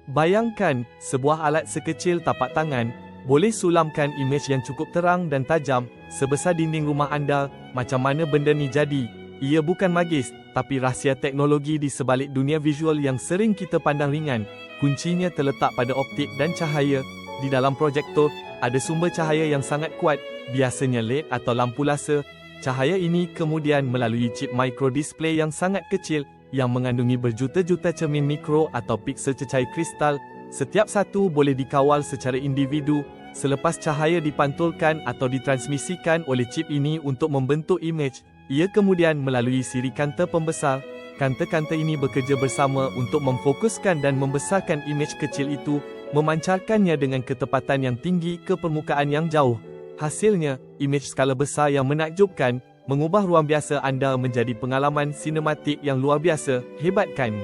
Bayangkan, sebuah alat sekecil tapak tangan, boleh sulamkan imej yang cukup terang dan tajam, sebesar dinding rumah anda. Macam mana benda ni jadi? Ia bukan magis, tapi rahsia teknologi di sebalik dunia visual yang sering kita pandang ringan. Kuncinya terletak pada optik dan cahaya. Di dalam projektor, ada sumber cahaya yang sangat kuat, biasanya LED atau lampu laser. Cahaya ini kemudian melalui chip microdisplay yang sangat kecil, yang mengandungi berjuta-juta cermin mikro atau piksel cecair kristal. Setiap satu boleh dikawal secara individu. Selepas cahaya dipantulkan atau ditransmisikan oleh chip ini untuk membentuk imej, ia kemudian melalui siri kanta pembesar. Kanta-kanta ini bekerja bersama untuk memfokuskan dan membesarkan imej kecil itu, memancarkannya dengan ketepatan yang tinggi ke permukaan yang jauh. Hasilnya, imej skala besar yang menakjubkan, mengubah ruang biasa anda menjadi pengalaman sinematik yang luar biasa. Hebat kan?